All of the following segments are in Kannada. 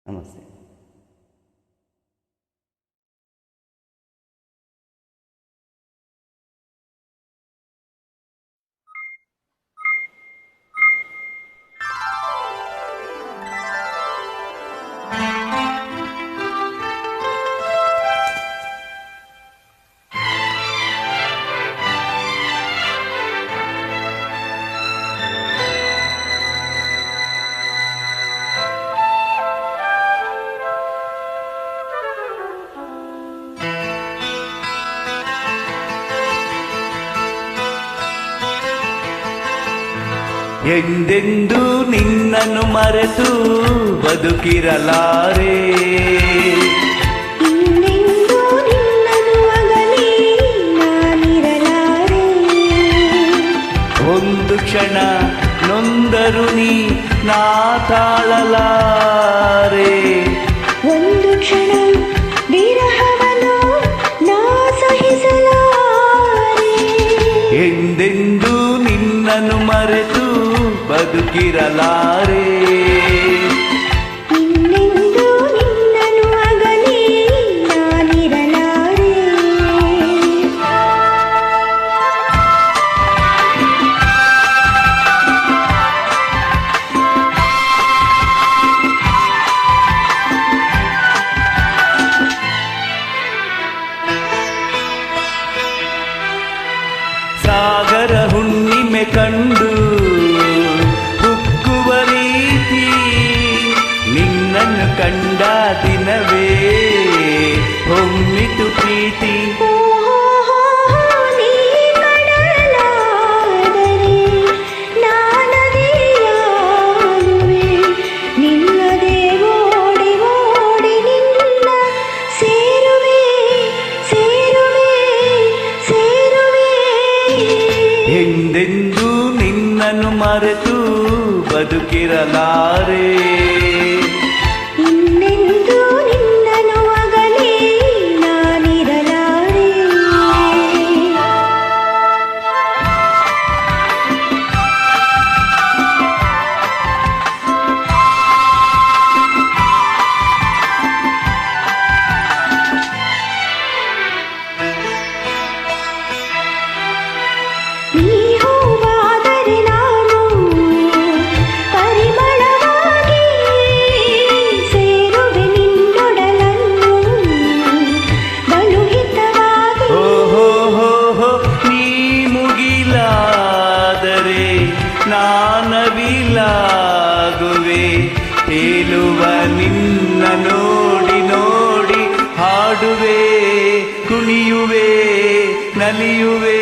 ನಮಸ್ತೆ. ಎಂದೆಂದೂ ನಿನ್ನನ್ನು ಮರೆತು ಬದುಕಿರಲಾರೆ, ಇನ್ನೆಂದೂ ನಿನ್ನನ್ನು ಅಗಲಿ ನಾನಿರಲಾರೆ. ಒಂದು ಕ್ಷಣ ನೊಂದರು ನೀ ನಾ ತಾಳಲಾರೆ, ಒಂದು ಕ್ಷಣ ವಿರಹವನ್ನು ನಾ ಸಹಿಸಲಾರೆ. ಎಂದೆಂದೂ ನಿನ್ನನ್ನು ಮರೆತು ಬದುಕಿರಲಾರೆ, ಇನ್ನೆಂದೂ ನಿನ್ನನ್ನು ಅಗಲಿ ನಾನಿರಲಾರೆ. ಸಾಗರ ಹುಣ್ಣಿಮೆ ಕಂಡು ಹುಕ್ಕುವ ರೀತಿ ನಿನ್ನನ್ನು ಕಂಡ ದಿನವೇ ಹೊಮ್ಮಿತು ಪ್ರೀತಿ. ನೀ ಕಡಲಾದರೆ ನಾನದಿಯಾಗುವೆ, ನಿನ್ನದೇ ಓಡಿ ಓಡಿ ನಿನ್ನ ಸೇರುವೆ ಸೇರುವೆ ಸೇರುವೆ. ಎಂದೆಂದೂ ನಿನ್ನನ್ನು ಮರೆತು ಬದುಕಿರಲಾರೆ, ಇನ್ನೆಂದೂ ನಿನ್ನನ್ನು ಅಗಲಿ ನಾನಿರಲಾರೆ. ನೀ ಹೂವಾದರೆ ನಾನು ಪರಿಮಳವಾಗಿ ಸೇರುವೆ ನಿನ್ನೊಡಲನ್ನು ಬಲು ಹಿತವಾಗಿ. ಓಹೋ ಹೋ ಹೋ, ನೀ ಮುಗಿಲಾದರೆ ನಾನವಿಲಾಗುವೆ, ತೇಲುವ ನಿನ್ನ ನೋಡಿ ನೋಡಿ ಹಾಡುವೆ, ಕುಣಿಯುವೆ ನಲಿಯುವೆ.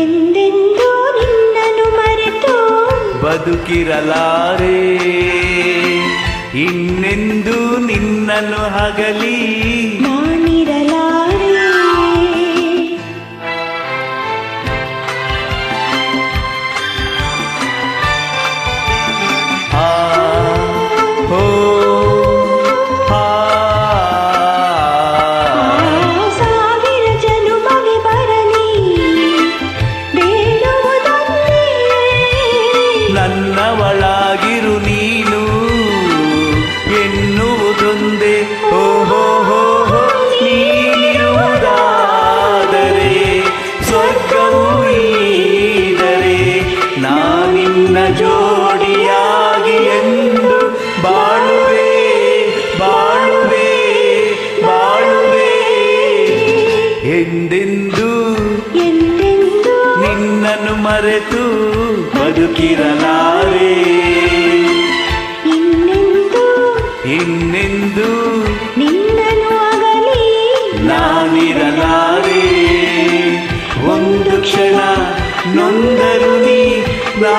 ಎಂದೆಂದೂ ನಿನ್ನನ್ನು ಮರೆತು ಬದುಕಿರಲಾರೆ, ಇನ್ನೆಂದೂ ನಿನ್ನನ್ನು ಹಗಲಿ ನಾನಿರಲಾರೆ. ಆ ಹೋ ಆ. ಸಾವಿರ ಜನುಮವೆ ಬರಲಿ ಬೇಡುವುದೊಂದೇ, ನನ್ನವಳಾಗಿರು ನೀನು ಎನ್ನುವುದೊಂದೇ. ಓಹೋ ಹೋ ಹೋ, ನೀನಿರುವುದಾದರೆ ಸ್ವರ್ಗವು ಈದರೆ ನಾನಿನ್ನ ಜೋಡಿಯಾಗಿ ಎಂದು ಬಾಳುವೆ ಬಾಳುವೆ ಬಾಳುವೆ. ಎಂದೆಂದೂ ಎಂದೆಂದೂ ನಿನ್ನನ್ನು ಮರೆತು ಬದುಕಿರಲಾರೆ, ಇನ್ನೆಂದೂ ನಿನ್ನನ್ನು ಅಗಲಿ ನಾನಿರಲಾರೆ. ಒಂದು ಕ್ಷಣ ನೊಂದರು ನೀ ನಾ